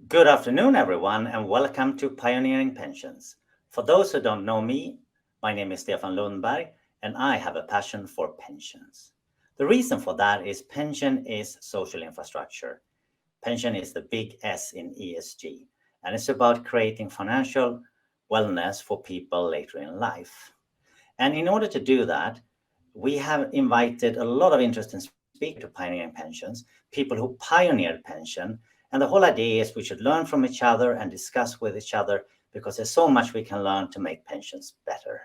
Good afternoon, everyone, and welcome to Pioneering Pensions. For those who don't know me, my name is Stefan Lundberg, and I have a passion for pensions. The reason for that is pension is social infrastructure. Pension is the big S in ESG, and it's about creating financial wellness for people later in life. And in order to do that, we have invited a lot of interesting speakers to Pioneering Pensions, people who pioneered pension. And the whole idea is we should learn from each other and discuss with each other because there's so much we can learn to make pensions better.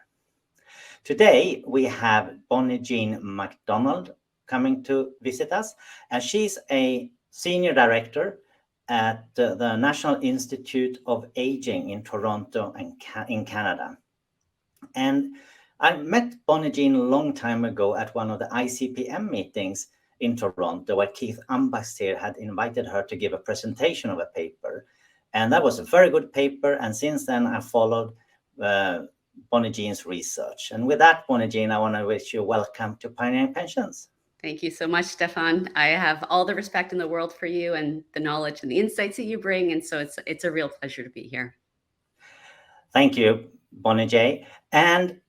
Today, we have Bonnie-Jeanne MacDonald coming to visit us, and she's a senior director at the National Institute of Aging in Toronto in Canada. And I met Bonnie-Jeanne a long time ago at one of the ICPM meetings in Toronto, where Keith Ambastier had invited her to give a presentation of a paper. And that was a very good paper. And since then, I followed Bonnie-Jeanne's research. And with that, Bonnie-Jeanne, I want to wish you welcome to Pioneering Pensions. Thank you so much, Stefan. I have all the respect in the world for you and the knowledge and the insights that you bring. And so it's a real pleasure to be here. Thank you, Bonnie-Jeanne. And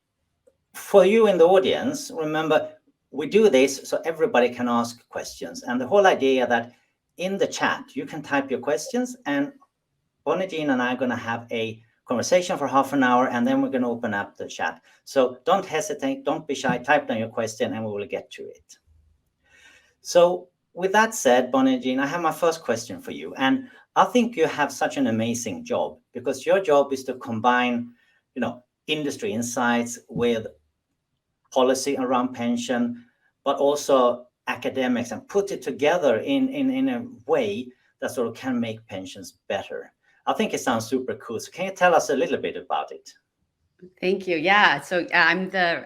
for you in the audience, remember, we do this so everybody can ask questions. And the whole idea that in the chat, you can type your questions, and Bonnie-Jeanne and I are going to have a conversation for half an hour, and then we're going to open up the chat. So don't hesitate, don't be shy, type down your question and we will get to it. So with that said, Bonnie-Jeanne, I have my first question for you. And I think you have such an amazing job because your job is to combine, industry insights with policy around pension, but also academics, and put it together in a way that sort of can make pensions better. I think it sounds super cool. So can you tell us a little bit about it? Thank you. Yeah. So I'm the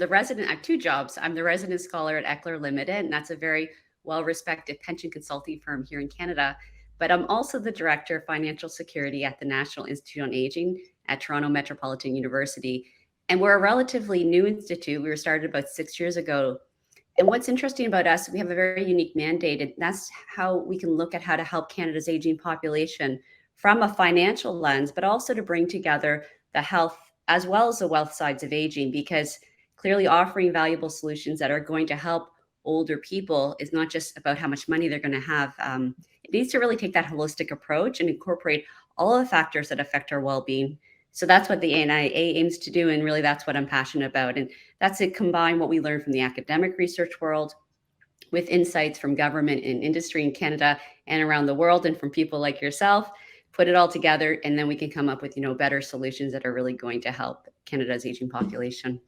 resident. I have two jobs. I'm the resident scholar at Eckler Limited, and that's a very well-respected pension consulting firm here in Canada. But I'm also the director of financial security at the National Institute on Aging at Toronto Metropolitan University. And we're a relatively new institute. We were started about 6 years ago. And what's interesting about us, we have a very unique mandate, and that's how we can look at how to help Canada's aging population from a financial lens, but also to bring together the health as well as the wealth sides of aging, because clearly offering valuable solutions that are going to help older people is not just about how much money they're going to have. It needs to really take that holistic approach and incorporate all of the factors that affect our well-being. So that's what the ANIA aims to do, and really that's what I'm passionate about. And that's to combine what we learn from the academic research world with insights from government and industry in Canada and around the world, and from people like yourself, put it all together, and then we can come up with better solutions that are really going to help Canada's aging population.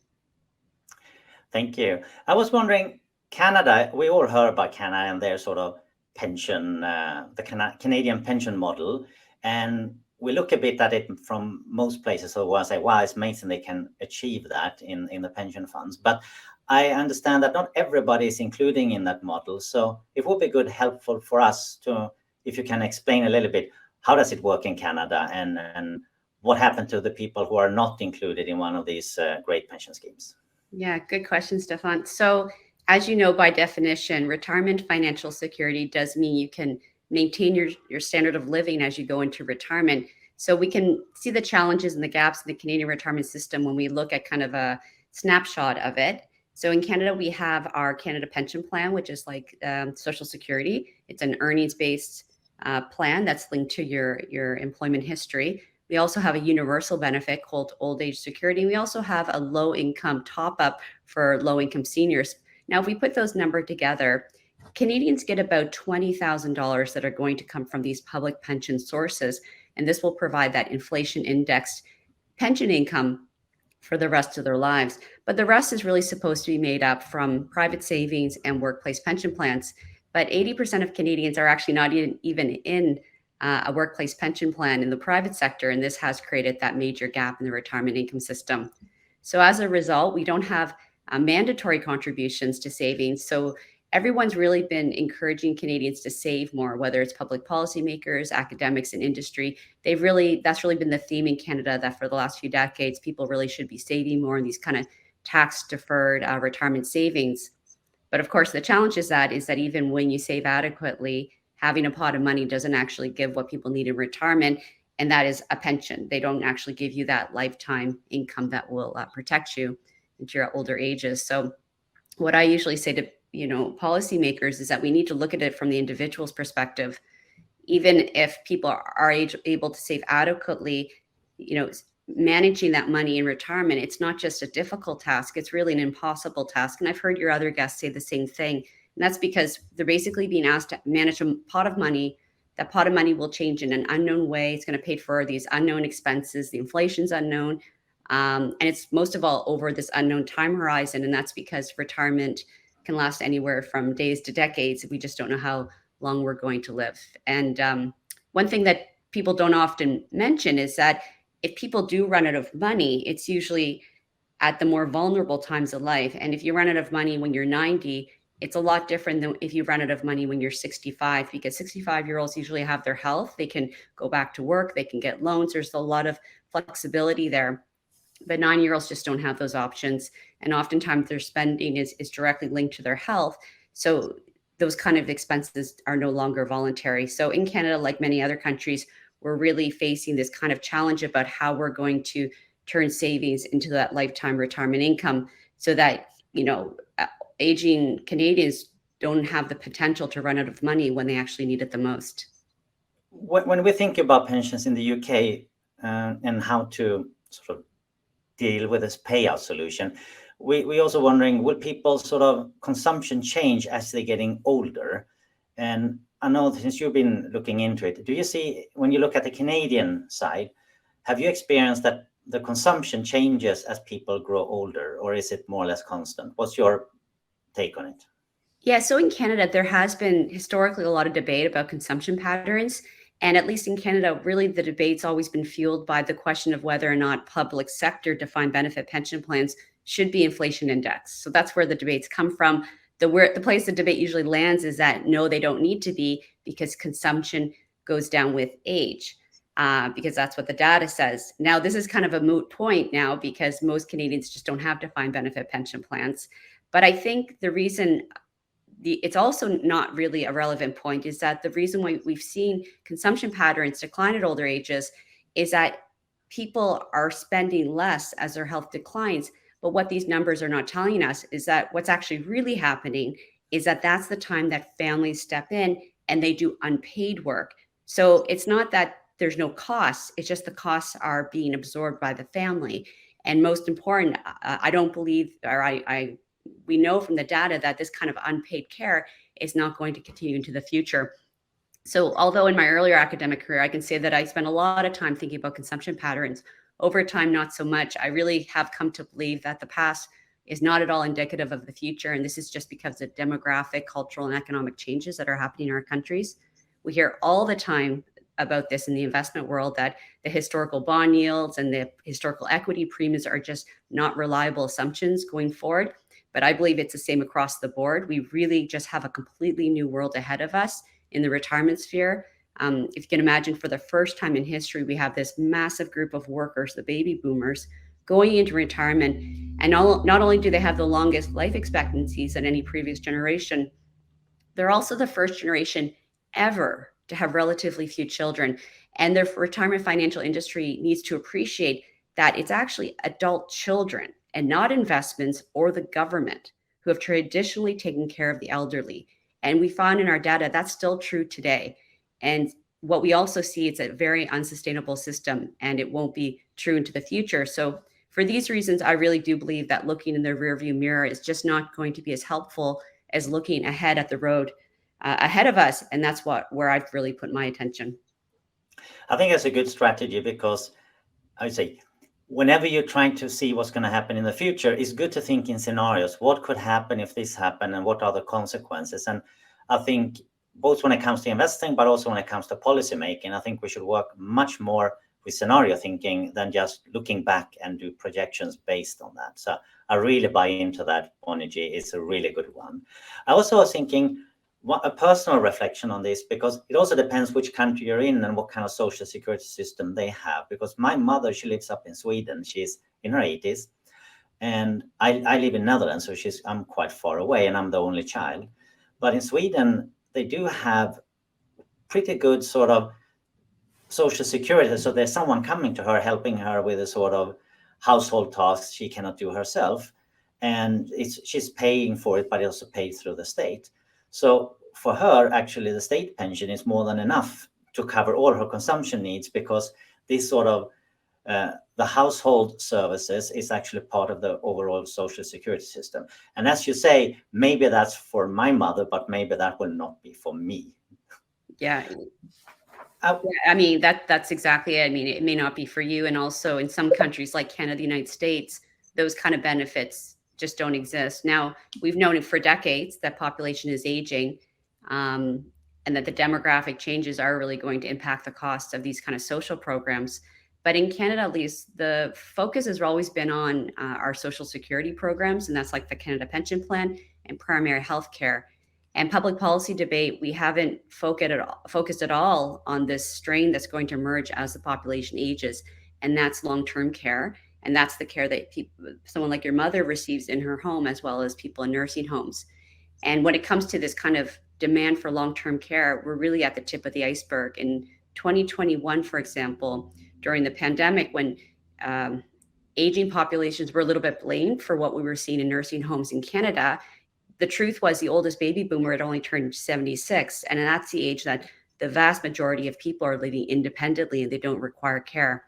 Thank you. I was wondering, Canada, we all heard about Canada and their sort of pension, the Canadian pension model, and we look a bit at it from most places. So I say, wow, it's amazing they can achieve that in the pension funds. But I understand that not everybody is including in that model. So it would be helpful for us to, if you can explain a little bit, how does it work in Canada, and what happened to the people who are not included in one of these great pension schemes? Yeah, good question, Stefan. So as you know, by definition, retirement financial security does mean you can maintain your standard of living as you go into retirement. So we can see the challenges and the gaps in the Canadian retirement system when we look at kind of a snapshot of it. So in Canada, we have our Canada Pension Plan, which is like Social Security. It's an earnings-based plan that's linked to your employment history. We also have a universal benefit called Old Age Security. We also have a low-income top-up for low-income seniors. Now, if we put those numbers together, Canadians get about $20,000 that are going to come from these public pension sources, and this will provide that inflation-indexed pension income for the rest of their lives. But the rest is really supposed to be made up from private savings and workplace pension plans. But 80% of Canadians are actually not even in a workplace pension plan in the private sector, and this has created that major gap in the retirement income system. So as a result, we don't have mandatory contributions to savings. So everyone's really been encouraging Canadians to save more, whether it's public policymakers, academics, and industry. That's really been the theme in Canada, that for the last few decades, people really should be saving more in these kind of tax-deferred retirement savings. But of course, the challenge is that even when you save adequately, having a pot of money doesn't actually give what people need in retirement, and that is a pension. They don't actually give you that lifetime income that will protect you into your older ages. So what I usually say to policymakers is that we need to look at it from the individual's perspective. Even if people are able to save adequately, managing that money in retirement, it's not just a difficult task, it's really an impossible task. And I've heard your other guests say the same thing. And that's because they're basically being asked to manage a pot of money. That pot of money will change in an unknown way. It's going to pay for these unknown expenses. The inflation's unknown. And it's most of all over this unknown time horizon. And that's because retirement can last anywhere from days to decades. We just don't know how long we're going to live. And one thing that people don't often mention is that if people do run out of money, it's usually at the more vulnerable times of life. And if you run out of money when you're 90, it's a lot different than if you run out of money when you're 65, because 65-year-olds usually have their health. They can go back to work, they can get loans. There's a lot of flexibility there. But 9-year-olds just don't have those options. And oftentimes their spending is directly linked to their health. So those kind of expenses are no longer voluntary. So in Canada, like many other countries, we're really facing this kind of challenge about how we're going to turn savings into that lifetime retirement income so that, aging Canadians don't have the potential to run out of money when they actually need it the most. When we think about pensions in the UK and how to sort of deal with this payout solution, we also wondering, will people's sort of consumption change as they're getting older? And I know since you've been looking into it, do you see, when you look at the Canadian side, have you experienced that the consumption changes as people grow older, or is it more or less constant? What's your take on it? Yeah, so in Canada, there has been historically a lot of debate about consumption patterns. And at least in Canada, really the debate's always been fueled by the question of whether or not public sector defined benefit pension plans should be inflation indexed. So that's where the debates come from. The place the debate usually lands is that no, they don't need to be, because consumption goes down with age, because that's what the data says. Now, this is kind of a moot point now because most Canadians just don't have defined benefit pension plans. But I think the reason it's also not really a relevant point is that the reason why we've seen consumption patterns decline at older ages is that people are spending less as their health declines. But what these numbers are not telling us is that what's actually really happening is that that's the time that families step in and they do unpaid work. So it's not that there's no costs, it's just the costs are being absorbed by the family. And most important, I don't believe, or we know from the data that this kind of unpaid care is not going to continue into the future. So although in my earlier academic career, I can say that I spent a lot of time thinking about consumption patterns, over time, not so much. I really have come to believe that the past is not at all indicative of the future. And this is just because of demographic, cultural, and economic changes that are happening in our countries. We hear all the time about this in the investment world, that the historical bond yields and the historical equity premiums are just not reliable assumptions going forward. But I believe it's the same across the board. We really just have a completely new world ahead of us in the retirement sphere. If you can imagine, for the first time in history, we have this massive group of workers, the baby boomers, going into retirement. And not only do they have the longest life expectancies than any previous generation, they're also the first generation ever to have relatively few children. And the retirement financial industry needs to appreciate that it's actually adult children and not investments or the government who have traditionally taken care of the elderly. And we found in our data that's still true today. And what we also see, it's a very unsustainable system, and it won't be true into the future. So for these reasons, I really do believe that looking in the rearview mirror is just not going to be as helpful as looking ahead at the road ahead of us. And that's where I've really put my attention. I think that's a good strategy, because I would say whenever you're trying to see what's going to happen in the future, it's good to think in scenarios. What could happen if this happened, and what are the consequences? And I think both when it comes to investing, but also when it comes to policy making, I think we should work much more with scenario thinking than just looking back and do projections based on that. So I really buy into that. Bonnie-Jeanne is a really good one. I also was thinking a personal reflection on this, because it also depends which country you're in and what kind of social security system they have. Because my mother, she lives up in Sweden. She's in her 80s. And I live in Netherlands, so I'm quite far away, and I'm the only child. But in Sweden, they do have pretty good sort of social security. So there's someone coming to her, helping her with a sort of household tasks she cannot do herself. And she's paying for it, but also paid through the state. So for her, actually, the state pension is more than enough to cover all her consumption needs, because this sort of the household services is actually part of the overall social security system. And as you say, maybe that's for my mother, but maybe that will not be for me. Yeah. I mean, that's exactly it. I mean, it may not be for you. And also in some countries like Canada, the United States, those kind of benefits just don't exist. Now, we've known it for decades that population is aging, and that the demographic changes are really going to impact the cost of these kind of social programs. But in Canada, at least, the focus has always been on our social security programs, and that's like the Canada Pension Plan and primary health care. And public policy debate, we haven't focused at all on this strain that's going to emerge as the population ages, and that's long-term care. And that's the care that someone like your mother receives in her home, as well as people in nursing homes. And when it comes to this kind of demand for long-term care, we're really at the tip of the iceberg. In 2021, for example, during the pandemic, when aging populations were a little bit blamed for what we were seeing in nursing homes in Canada, the truth was the oldest baby boomer had only turned 76. And that's the age that the vast majority of people are living independently and they don't require care.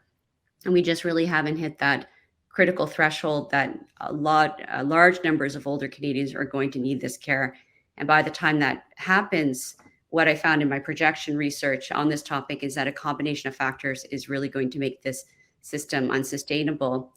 And we just really haven't hit that critical threshold that large numbers of older Canadians are going to need this care. And by the time that happens, what I found in my projection research on this topic is that a combination of factors is really going to make this system unsustainable.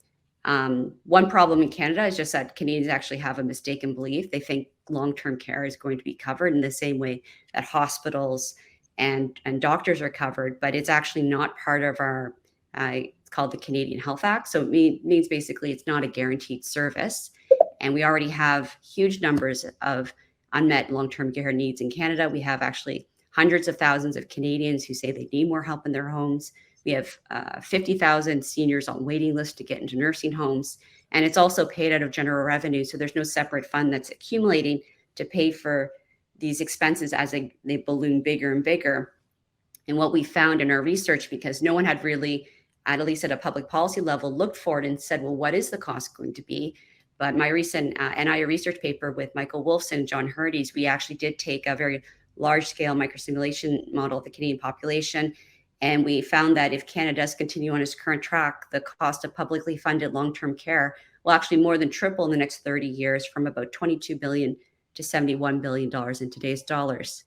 One problem in Canada is just that Canadians actually have a mistaken belief. They think long-term care is going to be covered in the same way that hospitals and doctors are covered, but it's actually not part of our, it's called the Canadian Health Act. So it means basically it's not a guaranteed service. And we already have huge numbers of unmet long-term care needs in Canada. We have actually hundreds of thousands of Canadians who say they need more help in their homes. We have 50,000 seniors on waiting lists to get into nursing homes. And it's also paid out of general revenue. So there's no separate fund that's accumulating to pay for these expenses as they balloon bigger and bigger. And what we found in our research, because no one had really, at least at a public policy level, looked forward and said, well, what is the cost going to be? But my recent NIA research paper with Michael Wolfson and John Hurdy's, we actually did take a very large-scale microsimulation model of the Canadian population. And we found that if Canada does continue on its current track, the cost of publicly funded long-term care will actually more than triple in the next 30 years, from about $22 billion to $71 billion in today's dollars.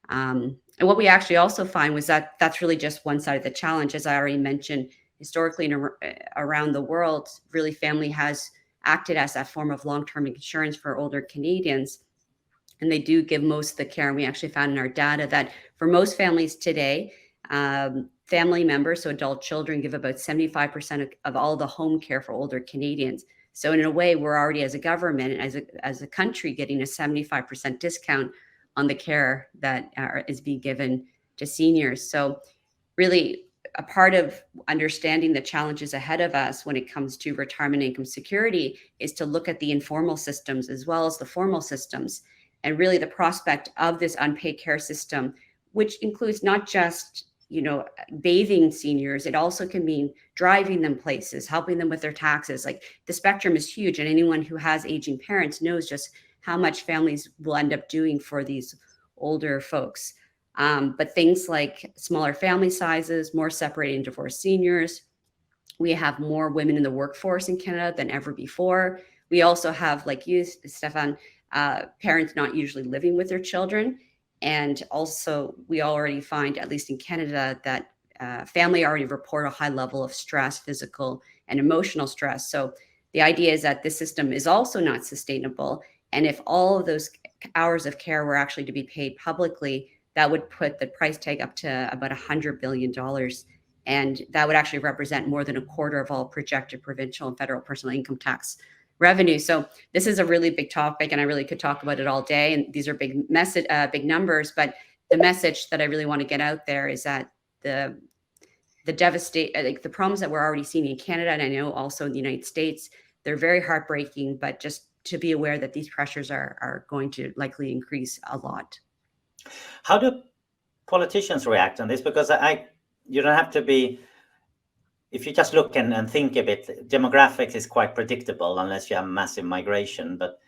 And what we actually also find was that that's really just one side of the challenge. As I already mentioned, historically and around the world, really family has acted as that form of long-term insurance for older Canadians. And they do give most of the care. And we actually found in our data that for most families today, family members, so adult children, give about 75% of all the home care for older Canadians. So in a way, we're already as a government, as a country, getting a 75% discount on the care that is being given to seniors. So really, a part of understanding the challenges ahead of us when it comes to retirement income security is to look at the informal systems as well as the formal systems. And really the prospect of this unpaid care system, which includes not just, bathing seniors, it also can mean driving them places, helping them with their taxes. Like, the spectrum is huge, and anyone who has aging parents knows just how much families will end up doing for these older folks. But things like smaller family sizes, more separated and divorced seniors. We have more women in the workforce in Canada than ever before. We also have, like you, Stefan, parents not usually living with their children. And also, we already find, at least in Canada, that family already report a high level of stress, physical and emotional stress. So the idea is that this system is also not sustainable. And if all of those hours of care were actually to be paid publicly, that would put the price tag up to about $100 billion. And that would actually represent more than a quarter of all projected provincial and federal personal income tax revenue. So this is a really big topic, and I really could talk about it all day. And these are big numbers, but the message that I really want to get out there is that the problems that we're already seeing in Canada, and I know also in the United States, they're very heartbreaking, but just to be aware that these pressures are going to likely increase a lot. How do politicians react on this? Because you don't have to be, if you just look and think a bit, demographics is quite predictable unless you have massive migration, but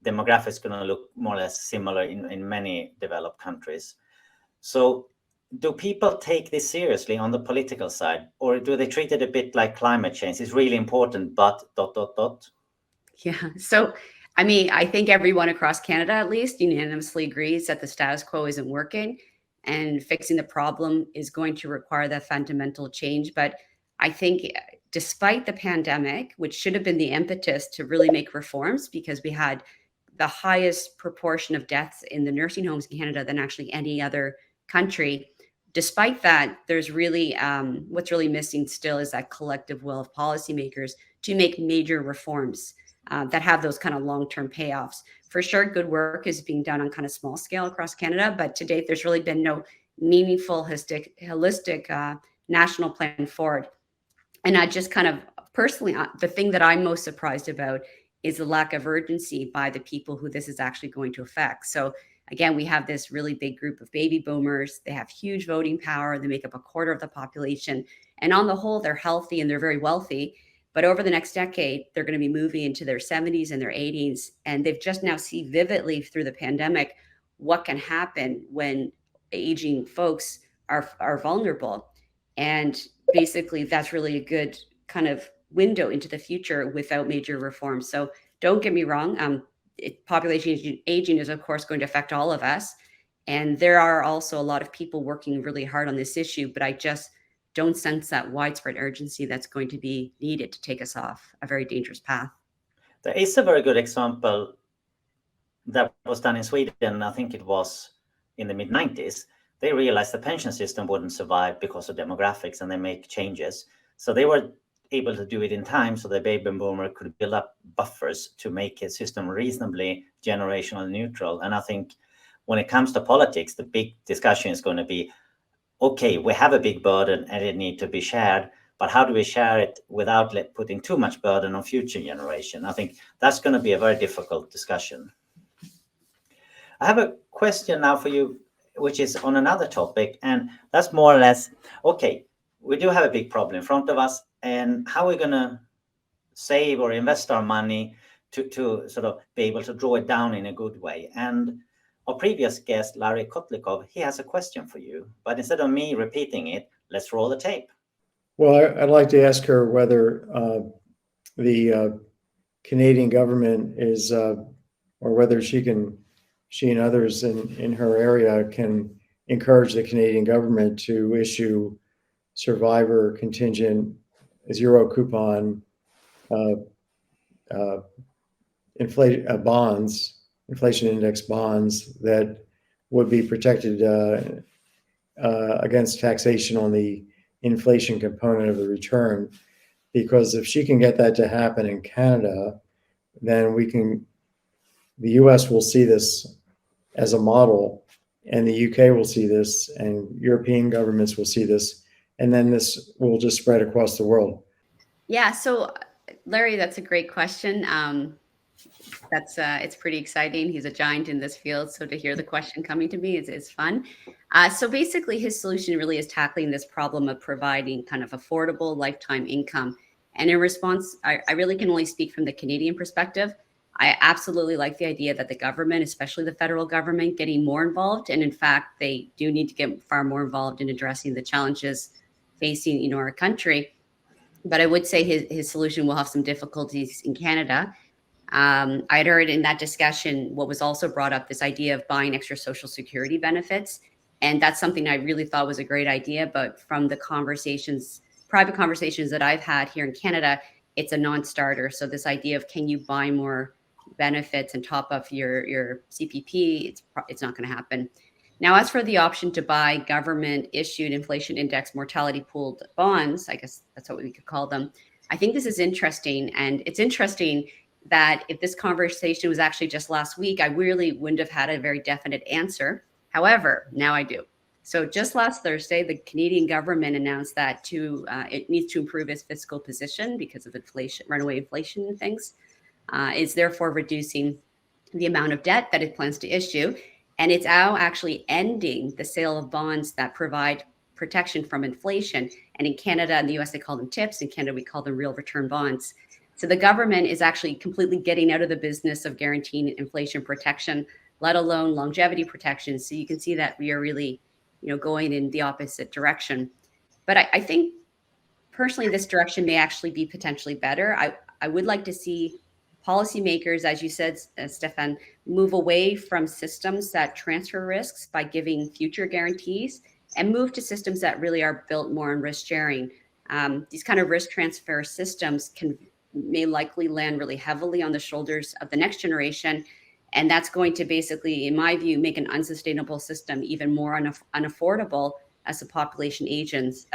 demographics is going to look more or less similar in many developed countries. So do people take this seriously on the political side, or do they treat it a bit like climate change? It's really important, but ... Yeah. So, I mean, I think everyone across Canada at least unanimously agrees that the status quo isn't working and fixing the problem is going to require that fundamental change. But I think despite the pandemic, which should have been the impetus to really make reforms, because we had the highest proportion of deaths in the nursing homes in Canada than actually any other country. Despite that, there's really what's really missing still is that collective will of policymakers to make major reforms that have those kind of long-term payoffs. For sure, good work is being done on kind of small scale across Canada, but to date, there's really been no meaningful, holistic national plan forward. And I just kind of personally, the thing that I'm most surprised about is the lack of urgency by the people who this is actually going to affect. So again, we have this really big group of baby boomers. They have huge voting power. They make up a quarter of the population. And on the whole, they're healthy and they're very wealthy. But over the next decade, they're going to be moving into their 70s and their 80s. And they've just now seen vividly through the pandemic what can happen when aging folks are vulnerable. And basically, that's really a good kind of window into the future without major reforms. So don't get me wrong. Population aging is, of course, going to affect all of us. And there are also a lot of people working really hard on this issue, but I just don't sense that widespread urgency that's going to be needed to take us off a very dangerous path. There is a very good example that was done in Sweden. I think it was in the mid-90s. They realized the pension system wouldn't survive because of demographics, and they make changes. So they were able to do it in time so the baby boomer could build up buffers to make a system reasonably generational neutral. And I think when it comes to politics, the big discussion is going to be, okay, we have a big burden and it needs to be shared, but how do we share it without putting too much burden on future generation? I think that's going to be a very difficult discussion. I have a question now for you, which is on another topic, and that's more or less, okay, we do have a big problem in front of us, and how are we going to save or invest our money to sort of be able to draw it down in a good way? And our previous guest, Larry Kotlikov, he has a question for you, but instead of me repeating it, let's roll the tape. Well, I'd like to ask her whether the Canadian government is, or whether she and others in her area can encourage the Canadian government to issue survivor contingent zero coupon inflation index bonds that would be protected against taxation on the inflation component of the return. Because if she can get that to happen in Canada, then the US will see this as a model, and the UK will see this, and European governments will see this, and then this will just spread across the world. Yeah, so Larry, that's a great question. It's pretty exciting. He's a giant in this field, so to hear the question coming to me is fun. So basically, his solution really is tackling this problem of providing kind of affordable lifetime income. And in response, I really can only speak from the Canadian perspective. I absolutely like the idea that the government, especially the federal government, getting more involved. And in fact, they do need to get far more involved in addressing the challenges facing, our country. But I would say his solution will have some difficulties in Canada. I'd heard in that discussion what was also brought up, this idea of buying extra Social Security benefits. And that's something I really thought was a great idea. But from the private conversations that I've had here in Canada, it's a non-starter. So this idea of can you buy more benefits and top up your CPP, it's not going to happen. Now, as for the option to buy government-issued inflation index mortality pooled bonds, I guess that's what we could call them, I think this is interesting. And it's interesting that if this conversation was actually just last week, I really wouldn't have had a very definite answer. However, now I do. So just last Thursday, the Canadian government announced that it needs to improve its fiscal position because of inflation, runaway inflation and things. It's therefore reducing the amount of debt that it plans to issue. And it's now actually ending the sale of bonds that provide protection from inflation. And in Canada and the US, they call them TIPS. In Canada, we call them real return bonds. So the government is actually completely getting out of the business of guaranteeing inflation protection, let alone longevity protection. So you can see that we are really, going in the opposite direction. But I think personally, this direction may actually be potentially better. I would like to see policymakers, as you said, Stefan, move away from systems that transfer risks by giving future guarantees and move to systems that really are built more on risk sharing. These kind of risk transfer systems may likely land really heavily on the shoulders of the next generation. And that's going to basically, in my view, make an unsustainable system even more unaffordable as the population ages.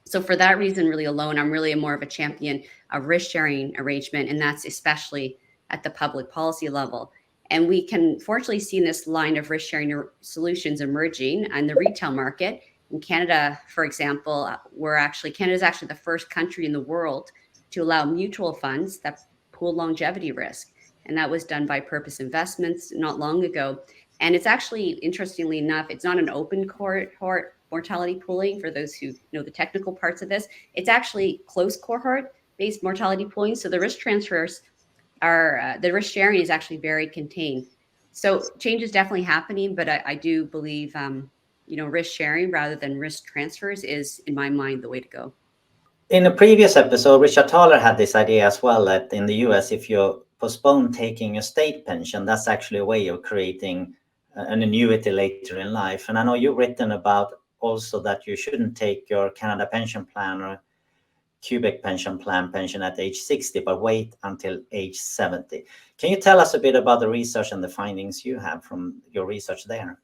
So for that reason, really alone, I'm really more of a champion of risk-sharing arrangement, and that's especially at the public policy level. And we can fortunately see this line of risk-sharing solutions emerging in the retail market. In Canada, for example, Canada is actually the first country in the world to allow mutual funds that pool longevity risk. And that was done by Purpose Investments not long ago. And it's actually, interestingly enough, it's not an open cohort mortality pooling for those who know the technical parts of this. It's actually close cohort-based mortality pooling. So the risk transfers the risk sharing is actually very contained. So change is definitely happening, but I do believe, risk sharing rather than risk transfers is, in my mind, the way to go. In a previous episode, Richard Thaler had this idea as well, that in the US, if you postpone taking a state pension, that's actually a way of creating an annuity later in life. And I know you've written about also that you shouldn't take your Canada pension plan or Quebec pension plan pension at age 60, but wait until age 70. Can you tell us a bit about the research and the findings you have from your research there?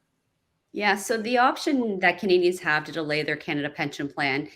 Yeah, so the option that Canadians have to delay their Canada pension plan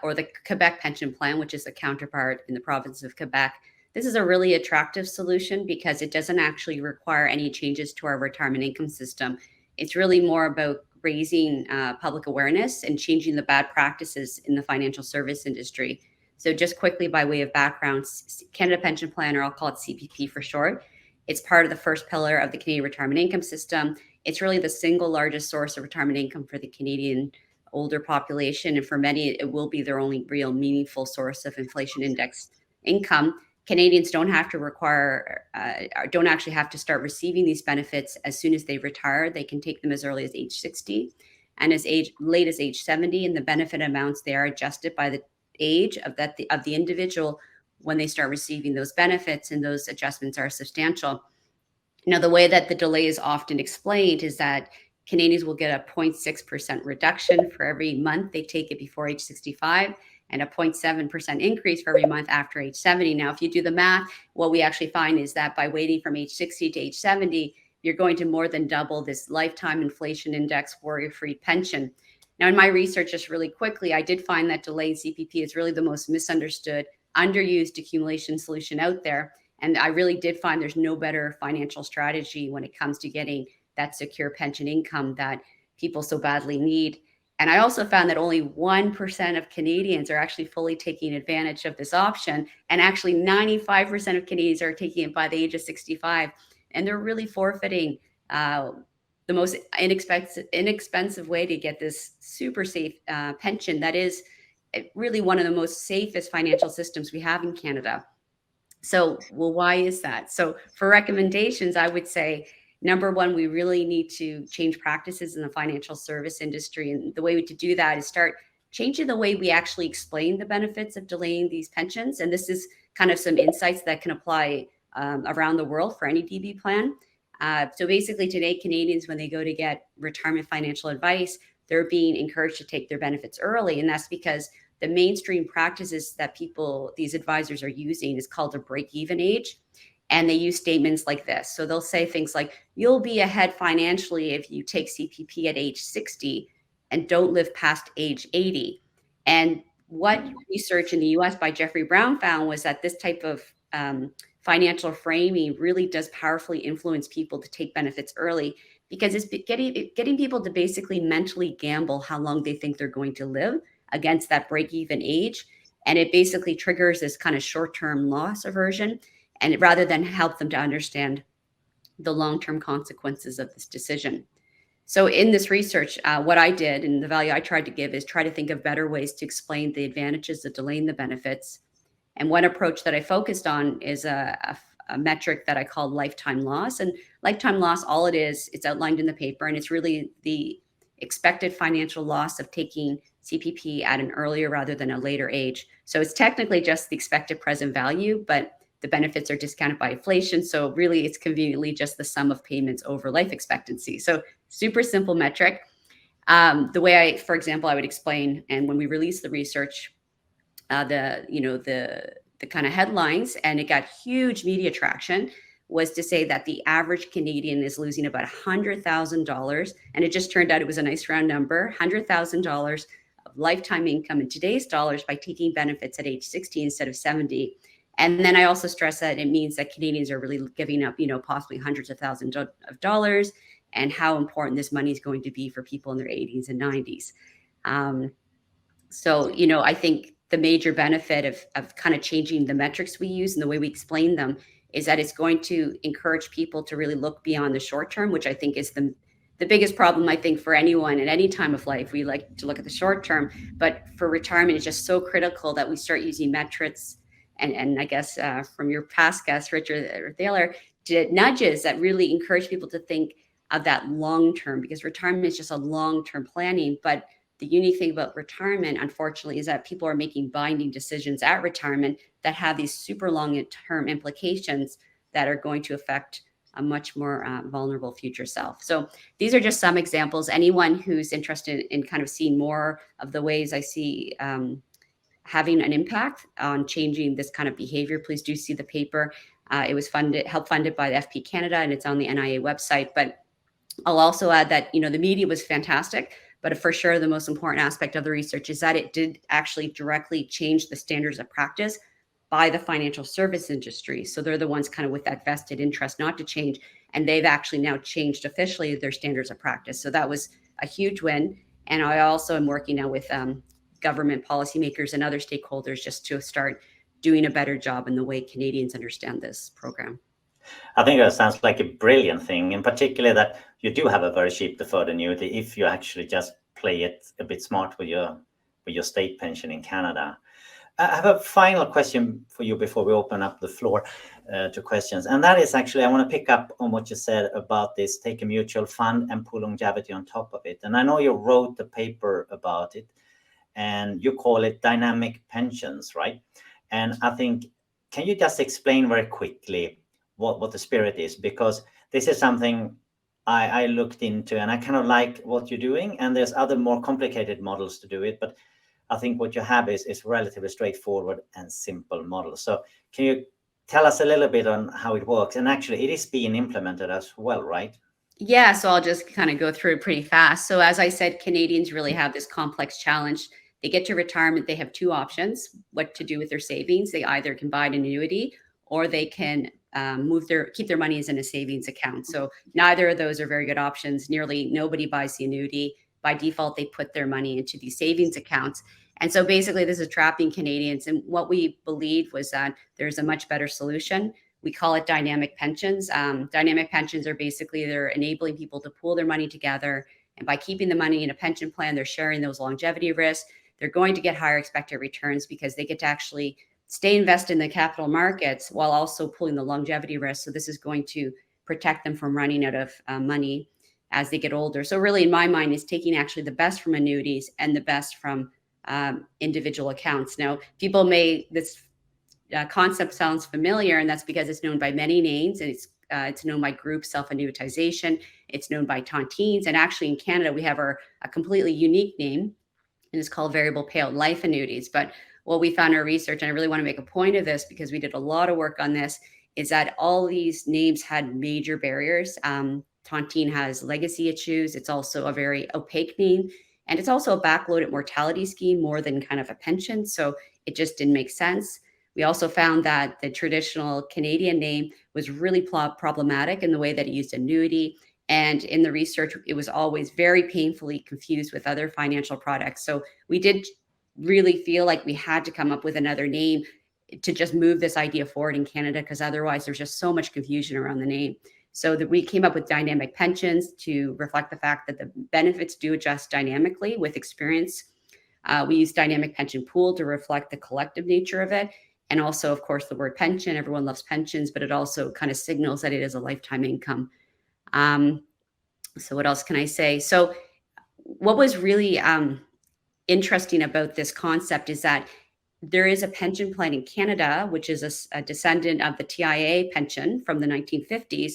or the Quebec pension plan, which is a counterpart in the province of Quebec, this is a really attractive solution because it doesn't actually require any changes to our retirement income system. It's really more about raising public awareness and changing the bad practices in the financial service industry. So just quickly by way of background, Canada Pension Plan, or I'll call it CPP for short, it's part of the first pillar of the Canadian retirement income system. It's really the single largest source of retirement income for the Canadian older population. And for many, it will be their only real meaningful source of inflation indexed income. Canadians don't actually have to start receiving these benefits as soon as they retire. They can take them as early as age 60 and as late as age 70. And the benefit amounts, they are adjusted by the age of the individual when they start receiving those benefits, and those adjustments are substantial. Now, the way that the delay is often explained is that Canadians will get a 0.6% reduction for every month they take it before age 65, and a 0.7% increase for every month after age 70. Now, if you do the math, what we actually find is that by waiting from age 60 to age 70, you're going to more than double this lifetime inflation index worry-free pension. Now, in my research, just really quickly, I did find that delayed CPP is really the most misunderstood, underused accumulation solution out there. And I really did find there's no better financial strategy when it comes to getting that secure pension income that people so badly need. And I also found that only 1% of Canadians are actually fully taking advantage of this option. And actually 95% of Canadians are taking it by the age of 65. And they're really forfeiting the most inexpensive way to get this super safe pension that is really one of the most safest financial systems we have in Canada. So, well, why is that? So for recommendations, I would say, number one, we really need to change practices in the financial service industry. And the way to do that is start changing the way we actually explain the benefits of delaying these pensions. And this is kind of some insights that can apply around the world for any DB plan. So basically today, Canadians, when they go to get retirement financial advice, they're being encouraged to take their benefits early. And that's because the mainstream practices that these advisors are using is called a break-even age. And they use statements like this. So they'll say things like, you'll be ahead financially if you take CPP at age 60 and don't live past age 80. And what research in the US by Jeffrey Brown found was that this type of financial framing really does powerfully influence people to take benefits early, because it's getting people to basically mentally gamble how long they think they're going to live against that break-even age. And it basically triggers this kind of short-term loss aversion, and rather than help them to understand the long-term consequences of this decision. So in this research, what I did and the value I tried to give is try to think of better ways to explain the advantages of delaying the benefits. And one approach that I focused on is a metric that I called lifetime loss. And lifetime loss, all it is, it's outlined in the paper, and it's really the expected financial loss of taking CPP at an earlier rather than a later age. So it's technically just the expected present value, but the benefits are discounted by inflation. So really, it's conveniently just the sum of payments over life expectancy. So super simple metric. The way for example, I would explain, and when we released the research, the kind of headlines, and it got huge media traction, was to say that the average Canadian is losing about $100,000. And it just turned out it was a nice round number, $100,000 of lifetime income in today's dollars by taking benefits at age 60 instead of 70. And then I also stress that it means that Canadians are really giving up, possibly hundreds of thousands of dollars, and how important this money is going to be for people in their 80s and 90s. I think the major benefit of kind of changing the metrics we use and the way we explain them is that it's going to encourage people to really look beyond the short term, which I think is the biggest problem, I think, for anyone at any time of life. We like to look at the short term, but for retirement, it's just so critical that we start using metrics and I guess from your past guest, Richard or Thaler, nudges that really encourage people to think of that long term, because retirement is just a long term planning. But the unique thing about retirement, unfortunately, is that people are making binding decisions at retirement that have these super long term implications that are going to affect a much more vulnerable future self. So these are just some examples. Anyone who's interested in kind of seeing more of the ways I see having an impact on changing this kind of behavior, please do see the paper. It was helped funded by the FP Canada, and it's on the NIA website. But I'll also add that, the media was fantastic, but for sure the most important aspect of the research is that it did actually directly change the standards of practice by the financial service industry. So they're the ones kind of with that vested interest not to change, and they've actually now changed officially their standards of practice. So that was a huge win. And I also am working now with government policymakers and other stakeholders just to start doing a better job in the way Canadians understand this program. I think that sounds like a brilliant thing, in particular that you do have a very cheap deferred annuity if you actually just play it a bit smart with your state pension in Canada. I have a final question for you before we open up the floor to questions. And that is actually, I want to pick up on what you said about this, take a mutual fund and put longevity on top of it. And I know you wrote the paper about it, and you call it dynamic pensions, right? And I think, can you just explain very quickly what the spirit is? Because this is something I looked into, and I kind of like what you're doing. And there's other more complicated models to do it, but I think what you have is relatively straightforward and simple model. So can you tell us a little bit on how it works? And actually, it is being implemented as well, right? Yeah, so I'll just kind of go through it pretty fast. So as I said, Canadians really have this complex challenge. They get to retirement, they have two options, what to do with their savings. They either can buy an annuity, or they can keep their money in a savings account. So neither of those are very good options. Nearly nobody buys the annuity. By default, they put their money into these savings accounts. And so basically this is trapping Canadians. And what we believed was that there's a much better solution. We call it dynamic pensions. Dynamic pensions are basically, they're enabling people to pool their money together. And by keeping the money in a pension plan, they're sharing those longevity risks. They're going to get higher expected returns because they get to actually stay invested in the capital markets while also pulling the longevity risk. So this is going to protect them from running out of money as they get older. So really, in my mind, is taking actually the best from annuities and the best from individual accounts. Now, this concept sounds familiar, and that's because it's known by many names, and it's known by group self-annuitization. It's known by tontines, and actually in Canada, we have a completely unique name, and it's called variable payout life annuities. But what we found in our research, and I really want to make a point of this because we did a lot of work on this, is that all these names had major barriers. Tontine has legacy issues. It's also a very opaque name. And it's also a backloaded mortality scheme more than kind of a pension. So it just didn't make sense. We also found that the traditional Canadian name was really problematic in the way that it used annuity. And in the research, it was always very painfully confused with other financial products. So we did really feel like we had to come up with another name to just move this idea forward in Canada, because otherwise there's just so much confusion around the name. So that we came up with dynamic pensions to reflect the fact that the benefits do adjust dynamically with experience. We use dynamic pension pool to reflect the collective nature of it. And also, of course, the word pension, everyone loves pensions, but it also kind of signals that it is a lifetime income. So what else can I say? So what was really interesting about this concept is that there is a pension plan in Canada, which is a descendant of the TIA pension from the 1950s.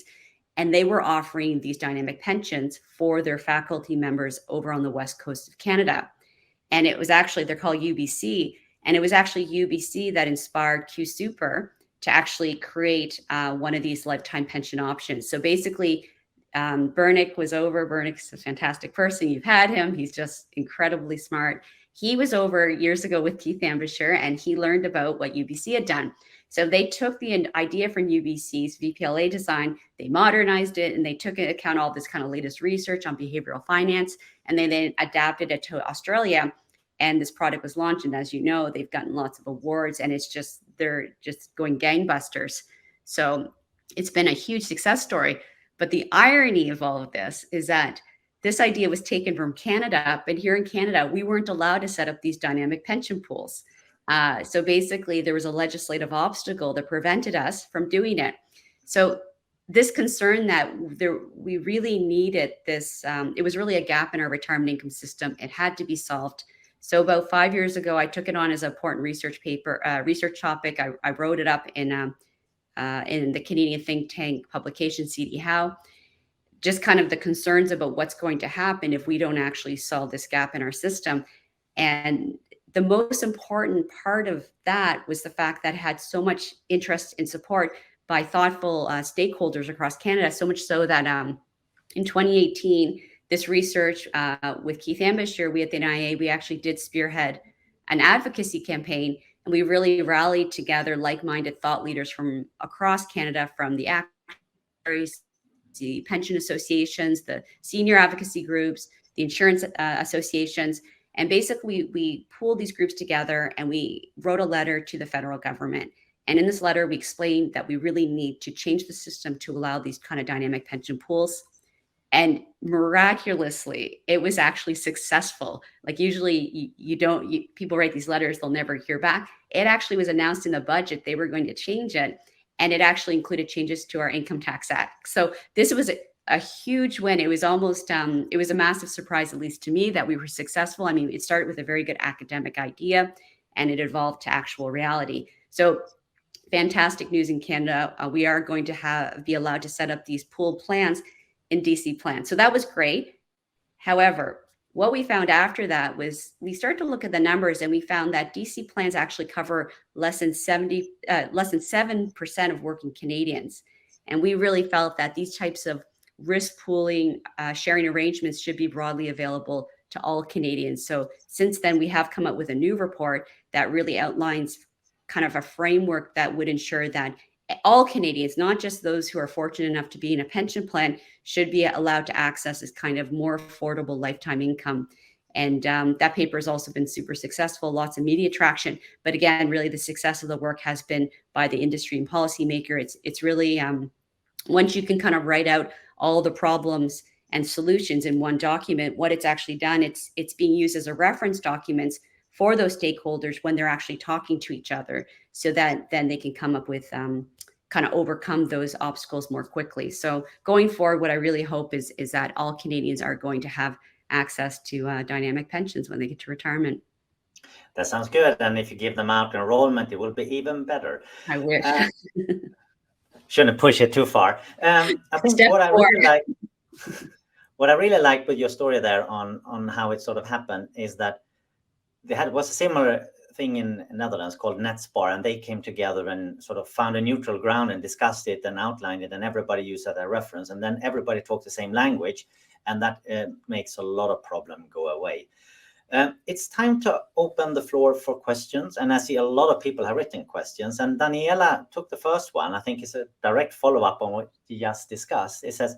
And they were offering these dynamic pensions for their faculty members over on the West Coast of Canada. And it was actually, they're called UBC. And it was actually UBC that inspired Q Super to actually create one of these lifetime pension options. So basically, Bernick was over. Bernick's a fantastic person. You've had him. He's just incredibly smart. He was over years ago with Keith Ambasher, and he learned about what UBC had done. So they took the idea from UBC's VPLA design, they modernized it, and they took into account all this kind of latest research on behavioral finance, and they then adapted it to Australia. And this product was launched, and as you know, they've gotten lots of awards, and they're just going gangbusters. So it's been a huge success story. But the irony of all of this is that this idea was taken from Canada, but here in Canada, we weren't allowed to set up these dynamic pension pools. So basically, there was a legislative obstacle that prevented us from doing it. So this concern that we really needed this, it was really a gap in our retirement income system. It had to be solved. So about 5 years ago, I took it on as an important research topic. I wrote it up in the Canadian think tank publication, CD How, just kind of the concerns about what's going to happen if we don't actually solve this gap in our system. And the most important part of that was the fact that it had so much interest and support by thoughtful stakeholders across Canada, so much so that in 2018, this research with Keith Ambasher, we at the NIA, we actually did spearhead an advocacy campaign, and we really rallied together like-minded thought leaders from across Canada, from the actuaries, the pension associations, the senior advocacy groups, the insurance associations. And basically, we pooled these groups together and we wrote a letter to the federal government. And in this letter, we explained that we really need to change the system to allow these kind of dynamic pension pools. And miraculously, it was actually successful. Like usually people write these letters, they'll never hear back. It actually was announced in the budget, they were going to change it. And it actually included changes to our Income Tax Act. So this was a huge win. It was almost, it was a massive surprise, at least to me, that we were successful. I mean, it started with a very good academic idea and it evolved to actual reality. So fantastic news in Canada. We are going to be allowed to set up these pooled plans in DC plans. So that was great. However, what we found after that was we started to look at the numbers and we found that DC plans actually cover less than 7% of working Canadians. And we really felt that these types of risk pooling, sharing arrangements should be broadly available to all Canadians. So since then, we have come up with a new report that really outlines kind of a framework that would ensure that all Canadians, not just those who are fortunate enough to be in a pension plan, should be allowed to access this kind of more affordable lifetime income. And that paper has also been super successful, lots of media traction. But again, really the success of the work has been by the industry and policymaker. It's really, once you can kind of write out all the problems and solutions in one document, what it's actually done, it's being used as a reference documents for those stakeholders when they're actually talking to each other, so that then they can come up with kind of overcome those obstacles more quickly. So going forward, what I really hope is that all Canadians are going to have access to dynamic pensions when they get to retirement. That sounds good. And if you give them out enrollment, it will be even better. I wish. Shouldn't push it too far. I think what I really like with your story there on how it sort of happened is that was a similar thing in Netherlands called NetSpar, and they came together and sort of found a neutral ground and discussed it and outlined it, and everybody used that as a reference, and then everybody talked the same language, and that makes a lot of problem go away. It's time to open the floor for questions, and I see a lot of people have written questions, and Daniela took the first one. I think it's a direct follow-up on what you just discussed. It says,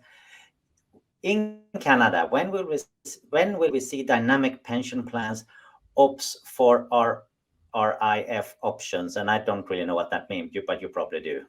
in Canada, when will we see dynamic pension plans opts for our RIF options? And I don't really know what that means, but you probably do.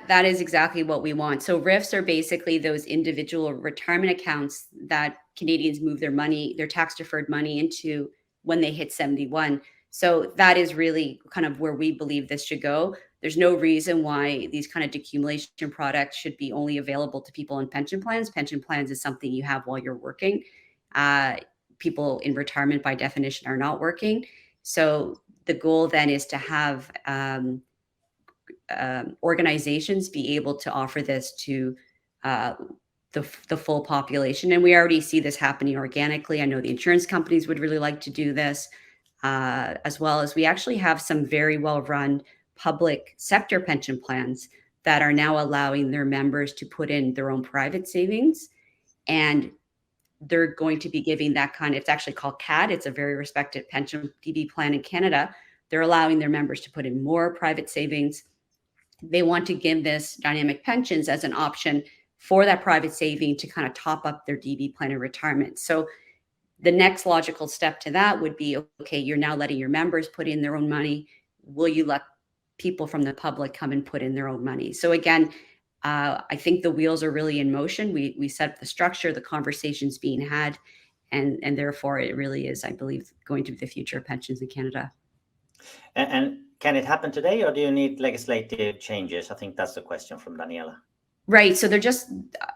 That is exactly what we want. So RIFs are basically those individual retirement accounts that Canadians move their money, their tax deferred money into when they hit 71. So that is really kind of where we believe this should go. There's no reason why these kind of decumulation products should be only available to people in pension plans. Pension plans is something you have while you're working. People in retirement by definition are not working. So the goal then is to have organizations be able to offer this to the full population. And we already see this happening organically. I know the insurance companies would really like to do this, as well as we actually have some very well-run public sector pension plans that are now allowing their members to put in their own private savings. And they're going to be giving that kind of, it's actually called CAD. It's a very respected pension DB plan in Canada. They're allowing their members to put in more private savings. They want to give this dynamic pensions as an option for that private saving to kind of top up their DB plan in retirement. So the next logical step to that would be, okay, you're now letting your members put in their own money. Will you let people from the public come and put in their own money? So again, I think the wheels are really in motion. We set up the structure, the conversations being had, and therefore it really is, I believe, going to be the future of pensions in Canada. And can it happen today, or do you need legislative changes? I think that's the question from Daniela. Right. So they're just,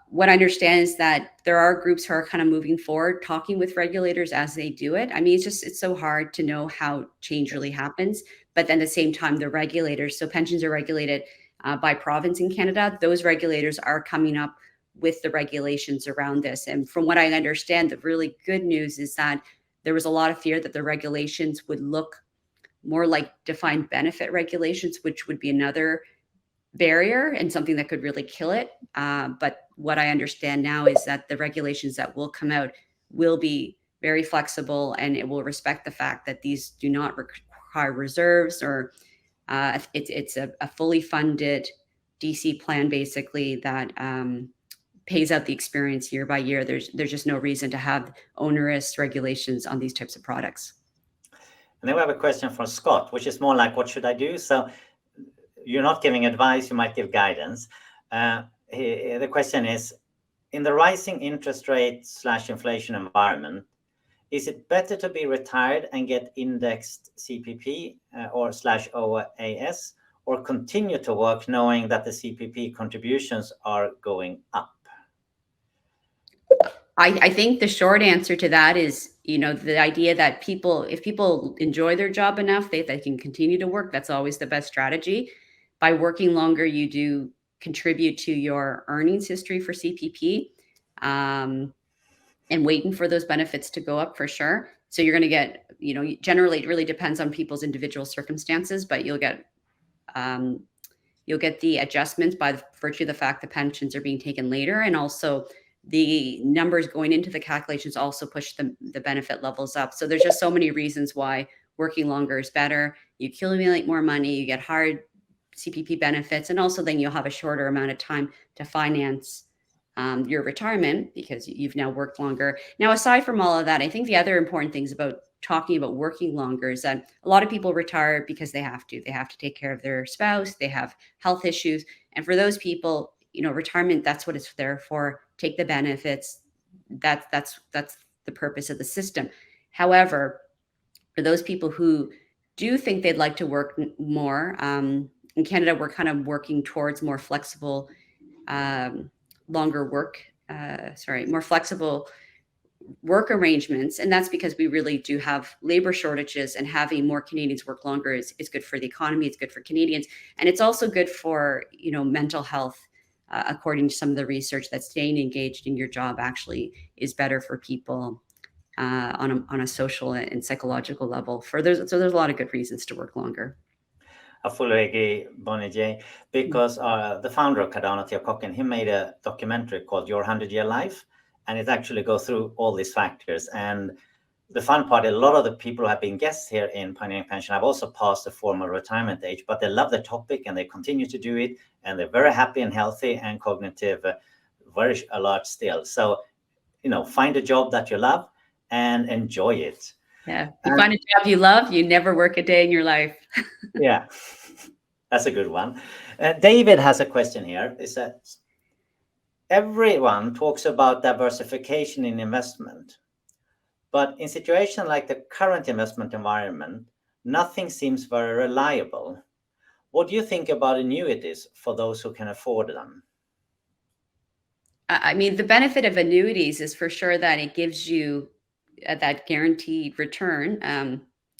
what I understand is that there are groups who are kind of moving forward, talking with regulators as they do it. I mean, it's so hard to know how change really happens. But then at the same time, the regulators, so pensions are regulated by province in Canada. Those regulators are coming up with the regulations around this. And from what I understand, the really good news is that there was a lot of fear that the regulations would look more like defined benefit regulations, which would be another barrier and something that could really kill it. But what I understand now is that the regulations that will come out will be very flexible, and it will respect the fact that these do not require reserves, or it's a fully funded DC plan basically that pays out the experience year by year. There's just no reason to have onerous regulations on these types of products. And then we have a question from Scott, which is more like, what should I do? So you're not giving advice, you might give guidance. The question is, in the rising interest rate / inflation environment, is it better to be retired and get indexed CPP or / OAS, or continue to work knowing that the CPP contributions are going up? I think the short answer to that is, the idea that if people enjoy their job enough, they can continue to work. That's always the best strategy. By working longer, you do contribute to your earnings history for CPP, and waiting for those benefits to go up for sure. So you're going to get, generally it really depends on people's individual circumstances, but you'll get the adjustments by virtue of the fact that pensions are being taken later, and also the numbers going into the calculations also push the benefit levels up. So there's just so many reasons why working longer is better. You accumulate more money, you get hard CPP benefits, and also then you'll have a shorter amount of time to finance your retirement because you've now worked longer. Now, aside from all of that, I think the other important things about talking about working longer is that a lot of people retire because they have to take care of their spouse, they have health issues. And for those people, retirement, that's what it's there for. Take the benefits. That's the purpose of the system. However, for those people who do think they'd like to work more, in Canada, we're kind of working towards more flexible, more flexible work arrangements. And that's because we really do have labor shortages, and having more Canadians work longer is good for the economy. It's good for Canadians. And it's also good for, mental health. According to some of the research, that staying engaged in your job actually is better for people on a social and psychological level. So there's a lot of good reasons to work longer. I fully agree, Bonnie-Jeanne, because the founder of Cardano, Theo Cocken, he made a documentary called Your 100-Year Life, and it actually goes through all these factors. And the fun part, a lot of the people who have been guests here in Pioneering Pension have also passed the formal retirement age, but they love the topic and they continue to do it, and they're very happy and healthy and cognitive, very alert still. So, find a job that you love and enjoy it. Yeah, you find a job you love, you never work a day in your life. Yeah, that's a good one. David has a question here. It says, everyone talks about diversification in investment, but in situations like the current investment environment, nothing seems very reliable. What do you think about annuities for those who can afford them? I mean, the benefit of annuities is for sure that it gives you that guaranteed return,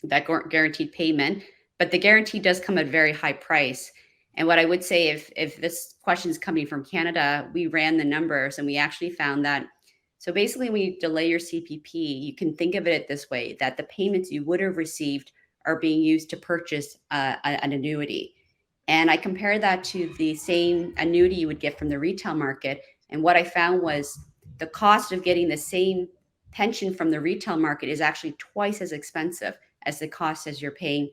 that guaranteed payment, but the guarantee does come at a very high price. And what I would say, if this question is coming from Canada, we ran the numbers and we actually found that. So basically, when you delay your CPP, you can think of it this way: that the payments you would have received are being used to purchase an annuity. And I compared that to the same annuity you would get from the retail market. And what I found was the cost of getting the same pension from the retail market is actually twice as expensive as the cost as you're paying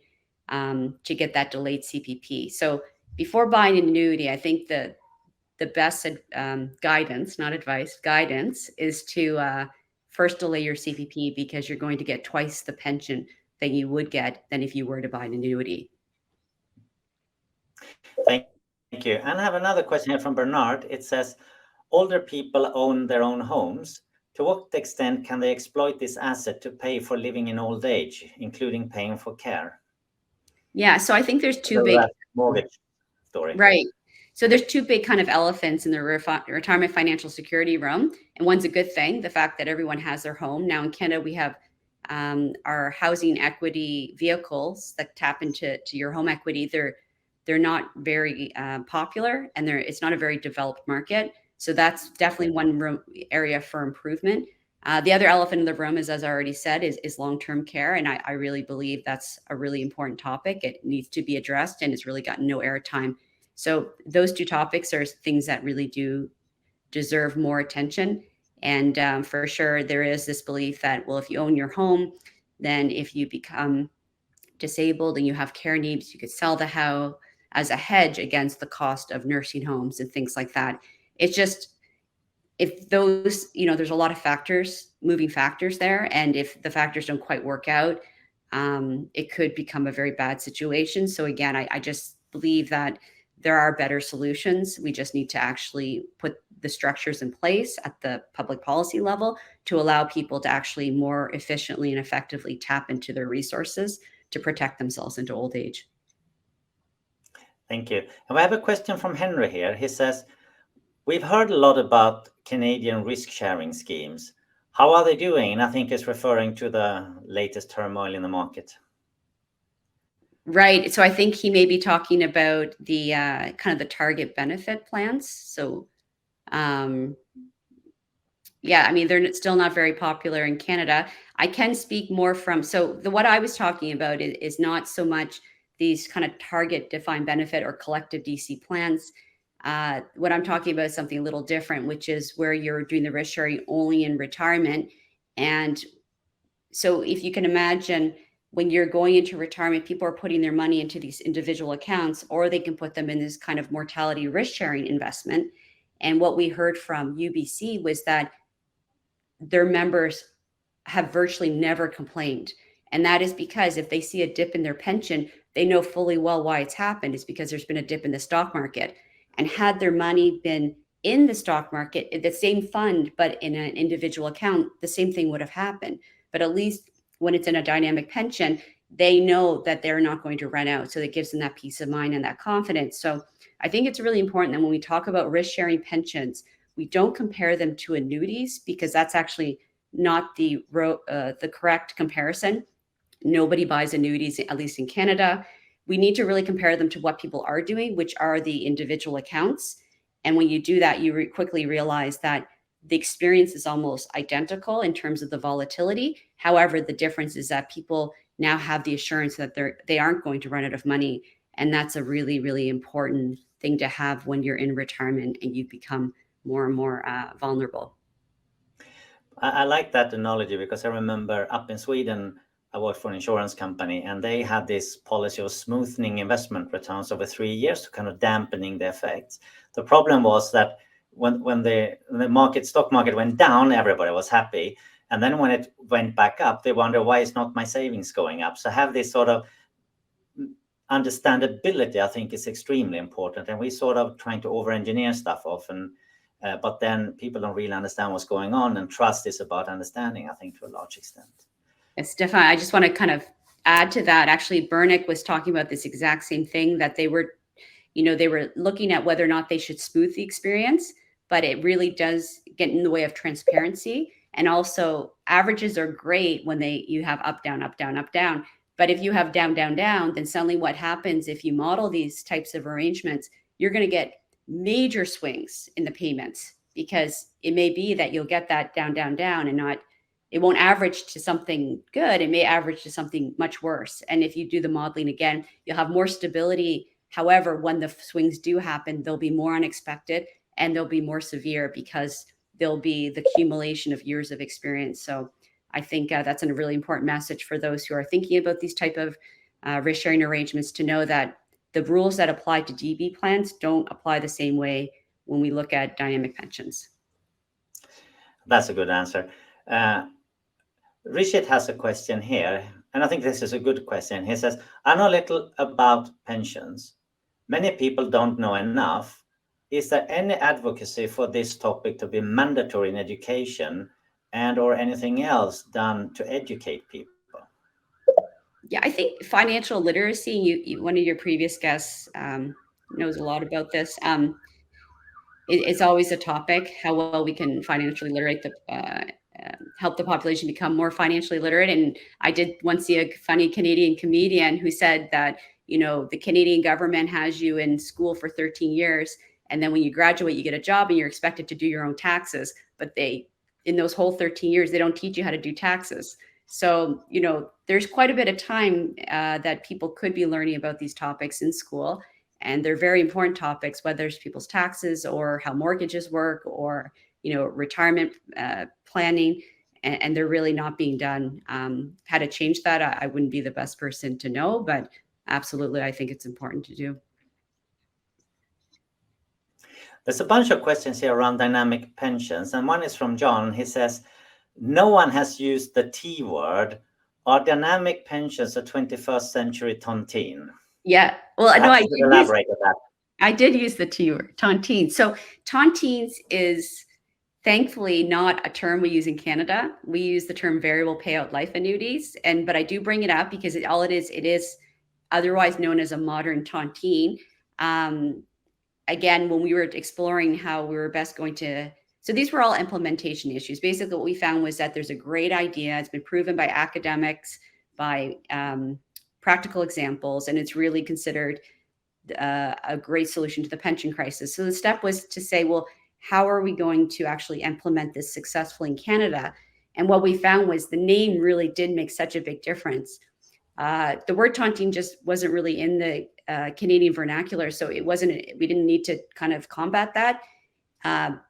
to get that delayed CPP. So before buying an annuity, I think the best guidance, not advice, guidance is to first delay your CPP, because you're going to get twice the pension that you would get than if you were to buy an annuity. Thank you. And I have another question here from Bernard. It says, older people own their own homes. To what extent can they exploit this asset to pay for living in old age, including paying for care? Yeah, so I think there's two So big that's mortgage story. Right. So there's two big kind of elephants in the retirement financial security realm, and one's a good thing, the fact that everyone has their home. Now in Canada, we have our housing equity vehicles that tap into your home equity. They're not very popular, and it's not a very developed market. So that's definitely one area for improvement. The other elephant in the room is, as I already said, is long-term care. And I really believe that's a really important topic. It needs to be addressed, and it's really gotten no airtime. So those two topics are things that really do deserve more attention. And for sure, there is this belief that, well, if you own your home, then if you become disabled and you have care needs, you could sell the house as a hedge against the cost of nursing homes and things like that. It's just, if those, there's a lot of moving factors there. And if the factors don't quite work out, it could become a very bad situation. So again, I just believe that there are better solutions. We just need to actually put the structures in place at the public policy level to allow people to actually more efficiently and effectively tap into their resources to protect themselves into old age. Thank you. And we have a question from Henry here. He says, we've heard a lot about Canadian risk-sharing schemes. How are they doing? And I think it's referring to the latest turmoil in the market. Right. So I think he may be talking about the kind of the target benefit plans. So, yeah, I mean, they're still not very popular in Canada. I can speak more from, what I was talking about is not so much these kind of target defined benefit or collective DC plans. What I'm talking about is something a little different, which is where you're doing the risk sharing only in retirement. And so if you can imagine, when you're going into retirement, people are putting their money into these individual accounts, or they can put them in this kind of mortality risk sharing investment. And what we heard from UBC was that their members have virtually never complained. And that is because if they see a dip in their pension, they know fully well why it's happened. It's because there's been a dip in the stock market. And had their money been in the stock market, the same fund, but in an individual account, the same thing would have happened. But at least when it's in a dynamic pension, they know that they're not going to run out. So it gives them that peace of mind and that confidence. So I think it's really important that when we talk about risk sharing pensions, we don't compare them to annuities, because that's actually not the correct comparison. Nobody buys annuities, at least in Canada. We need to really compare them to what people are doing, which are the individual accounts. And when you do that, you quickly realize that the experience is almost identical in terms of the volatility. However, the difference is that people now have the assurance that they aren't going to run out of money. And that's a really, really important thing to have when you're in retirement and you become more and more vulnerable. I like that analogy, because I remember up in Sweden, I worked for an insurance company, and they had this policy of smoothing investment returns over 3 years to kind of dampening the effects. The problem was that when the stock market went down, everybody was happy. And then when it went back up, they wonder, why is not my savings going up? So have this sort of understandability, I think, is extremely important. And we sort of trying to over-engineer stuff often, but then people don't really understand what's going on. And trust is about understanding, I think, to a large extent. Stefan, I just want to kind of add to that. Actually, Bernick was talking about this exact same thing, that they were looking at whether or not they should smooth the experience, but it really does get in the way of transparency. And also, averages are great when you have up, down, up, down, up, down. But if you have down, down, down, then suddenly what happens if you model these types of arrangements, you're going to get major swings in the payments, because it may be that you'll get that down, down, down, and it won't average to something good. It may average to something much worse. And if you do the modeling again, you'll have more stability. However, when the swings do happen, they'll be more unexpected and they'll be more severe, because there'll be the accumulation of years of experience. So I think that's a really important message for those who are thinking about these type of risk sharing arrangements, to know that the rules that apply to DB plans don't apply the same way when we look at dynamic pensions. That's a good answer. Richard has a question here, and I think this is a good question. He says, I know little about pensions. Many people don't know enough. Is there any advocacy for this topic to be mandatory in education and or anything else done to educate people? Yeah, I think financial literacy, one of your previous guests knows a lot about this. It's always a topic, how well we can financially literate help the population become more financially literate. And I did once see a funny Canadian comedian who said that, the Canadian government has you in school for 13 years. And then when you graduate, you get a job and you're expected to do your own taxes. But in those whole 13 years, they don't teach you how to do taxes. So, there's quite a bit of time that people could be learning about these topics in school. And they're very important topics, whether it's people's taxes or how mortgages work or, retirement planning. And they're really not being done. How to change that, I wouldn't be the best person to know, but absolutely, I think it's important to do. There's a bunch of questions here around dynamic pensions, and one is from John. He says, no one has used the T word. Are dynamic pensions a 21st century tontine? Yeah, well, no, I did use the T word, tontine. So tontines is thankfully not a term we use in Canada. We use the term variable payout life annuities, but I do bring it up because it is otherwise known as a modern tontine. Again, when we were exploring how we were best going to, so these were all implementation issues. Basically, what we found was that there's a great idea. It's been proven by academics, by practical examples, and it's really considered a great solution to the pension crisis. So the step was to say, well, how are we going to actually implement this successfully in Canada? And what we found was the name really did make such a big difference. The word tontine just wasn't really in the Canadian vernacular, so we didn't need to kind of combat that.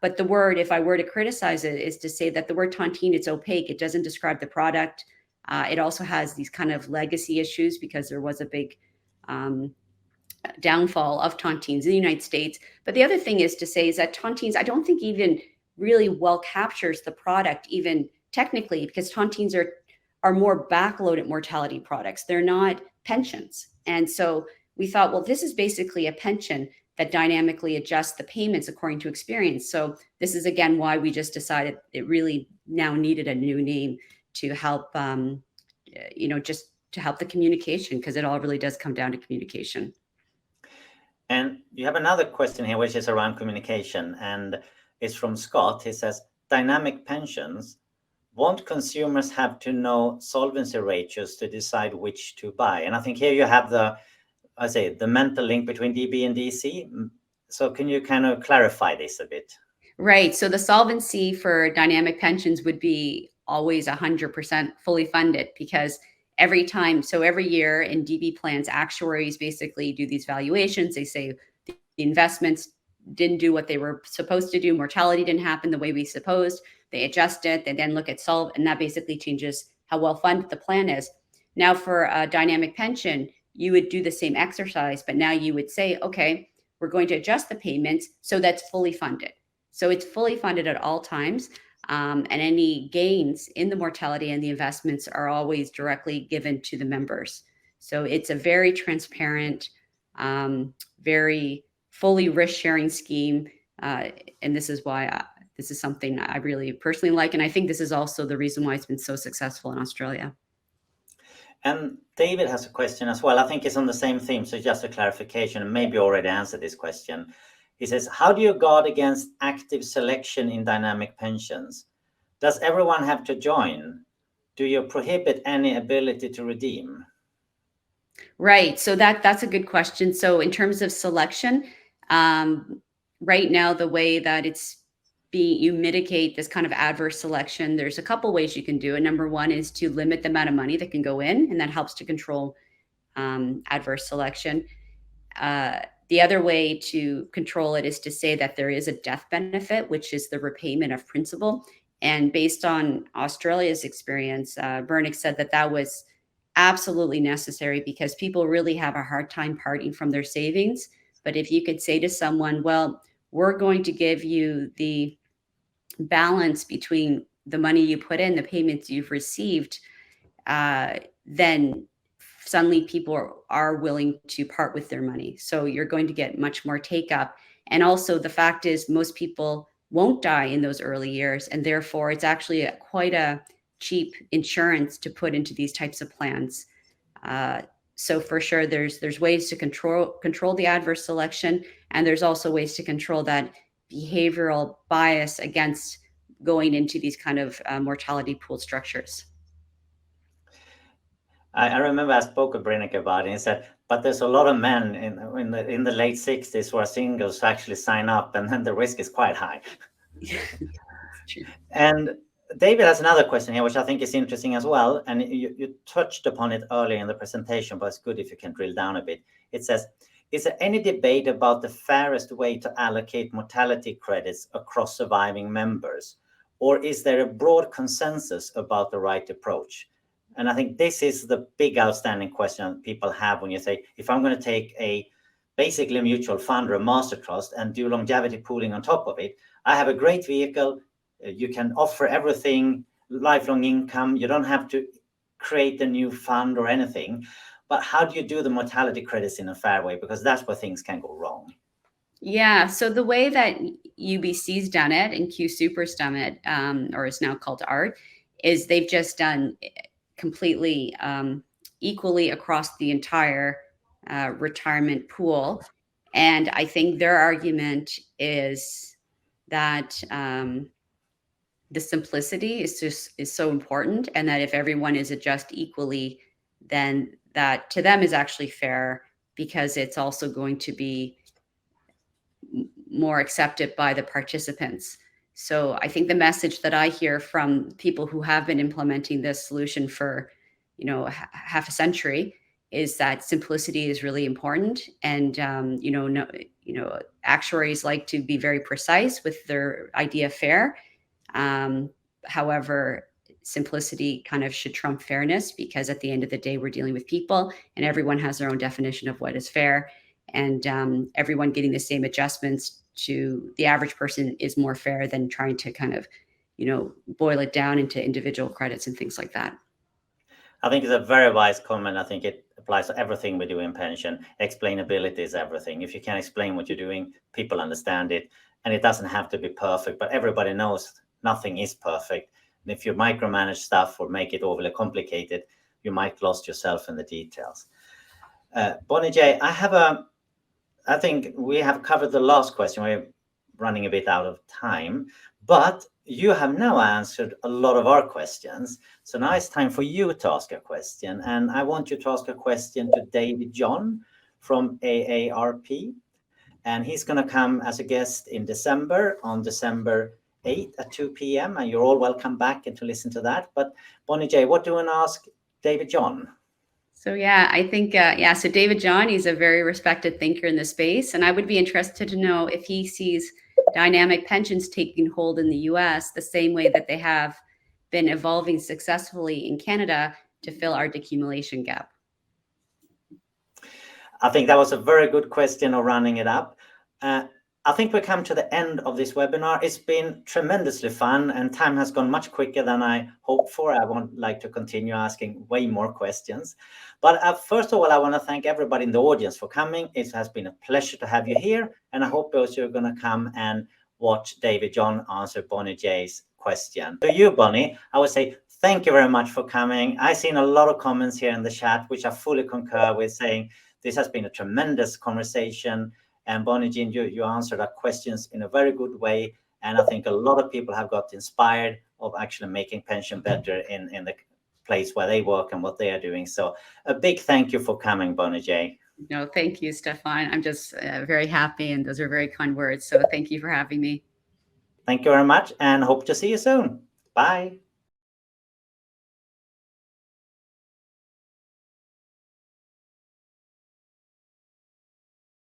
But the word, if I were to criticize it, is to say that the word tontine, it's opaque. It doesn't describe the product. It also has these kind of legacy issues because there was a big downfall of tontines in the United States. But the other thing is to say is that tontines, I don't think even really well captures the product, even technically, because tontines are more backloaded mortality products. They're not pensions. And so we thought, well, this is basically a pension that dynamically adjusts the payments according to experience. So this is, again, why we just decided it really now needed a new name to help, just to help the communication, because it all really does come down to communication. And you have another question here, which is around communication, and it's from Scott. He says, dynamic pensions, won't consumers have to know solvency ratios to decide which to buy? And I think here you have the mental link between DB and DC. So can you kind of clarify this a bit? Right. So the solvency for dynamic pensions would be always 100% fully funded, because every year in DB plans, actuaries basically do these valuations. They say the investments didn't do what they were supposed to do. Mortality didn't happen the way we supposed. They adjust it. They then look at and that basically changes how well funded the plan is. Now for a dynamic pension, you would do the same exercise, but now you would say, okay, we're going to adjust the payments so that's fully funded. So it's fully funded at all times. And any gains in the mortality and the investments are always directly given to the members. So it's a very transparent, very fully risk-sharing scheme. And this is why this is something I really personally like. And I think this is also the reason why it's been so successful in Australia. And David has a question as well. I think it's on the same theme. So just a clarification, and maybe you already answered this question. He says, how do you guard against active selection in dynamic pensions? Does everyone have to join? Do you prohibit any ability to redeem? Right. So that's a good question. So in terms of selection, right now, the way that you mitigate this kind of adverse selection, there's a couple ways you can do it. Number one is to limit the amount of money that can go in, and that helps to control adverse selection. The other way to control it is to say that there is a death benefit, which is the repayment of principal. And based on Australia's experience, Bernick said that was absolutely necessary because people really have a hard time parting from their savings. But if you could say to someone, well, we're going to give you the balance between the money you put in, the payments you've received, then suddenly people are willing to part with their money. So you're going to get much more take up. And also the fact is most people won't die in those early years. And therefore it's actually quite a cheap insurance to put into these types of plans. So for sure, there's ways to control the adverse selection. And there's also ways to control that behavioral bias against going into these kind of mortality pool structures. I remember I spoke with Brennick about it, and he said, but there's a lot of men in the late 60s who are singles who actually sign up, and then the risk is quite high. And David has another question here, which I think is interesting as well. And you touched upon it earlier in the presentation, but it's good if you can drill down a bit. It says, is there any debate about the fairest way to allocate mortality credits across surviving members? Or is there a broad consensus about the right approach? And I think this is the big outstanding question people have when you say, if I'm going to take basically a mutual fund or a master trust and do longevity pooling on top of it, I have a great vehicle. You can offer everything, lifelong income. You don't have to create a new fund or anything. But how do you do the mortality credits in a fair way? Because that's where things can go wrong. Yeah. So the way that UBC's done it and Q Super's done it, or is now called ART, is they've just done completely equally across the entire retirement pool. And I think their argument is that the simplicity is so important, and that if everyone is adjusted equally, then that to them is actually fair, because it's also going to be more accepted by the participants. So I think the message that I hear from people who have been implementing this solution for, half a century is that simplicity is really important. And, actuaries like to be very precise with their idea of fair. However, simplicity kind of should trump fairness, because at the end of the day, we're dealing with people and everyone has their own definition of what is fair. And everyone getting the same adjustments to the average person is more fair than trying to kind of, boil it down into individual credits and things like that. I think it's a very wise comment. I think it applies to everything we do in pension. Explainability is everything. If you can explain what you're doing, people understand it. And it doesn't have to be perfect, but everybody knows nothing is perfect. And if you micromanage stuff or make it overly complicated, you might lost yourself in the details. Bonnie-Jeanne, I think we have covered the last question. We're running a bit out of time, but you have now answered a lot of our questions. So now it's time for you to ask a question. And I want you to ask a question to David John from AARP. And he's going to come as a guest in December, on December 8th at 2 p.m. And you're all welcome back and to listen to that. But Bonnie-Jeanne, what do you want to ask David John? So yeah, I think, so David John, he's a very respected thinker in the space. And I would be interested to know if he sees dynamic pensions taking hold in the US the same way that they have been evolving successfully in Canada to fill our decumulation gap. I think that was a very good question of running it up. I think we come to the end of this webinar. It's been tremendously fun, and time has gone much quicker than I hoped for. I would like to continue asking way more questions. But first of all, I want to thank everybody in the audience for coming. It has been a pleasure to have you here, and I hope those who are going to come and watch David John answer Bonnie-J's question. To you, Bonnie, I would say thank you very much for coming. I've seen a lot of comments here in the chat, which I fully concur with, saying this has been a tremendous conversation. And Bonnie-Jeanne, you answered our questions in a very good way. And I think a lot of people have got inspired of actually making pension better in the place where they work and what they are doing. So a big thank you for coming, Bonnie-Jeanne. No, thank you, Stefan. I'm just very happy, and those are very kind words. So thank you for having me. Thank you very much, and hope to see you soon. Bye.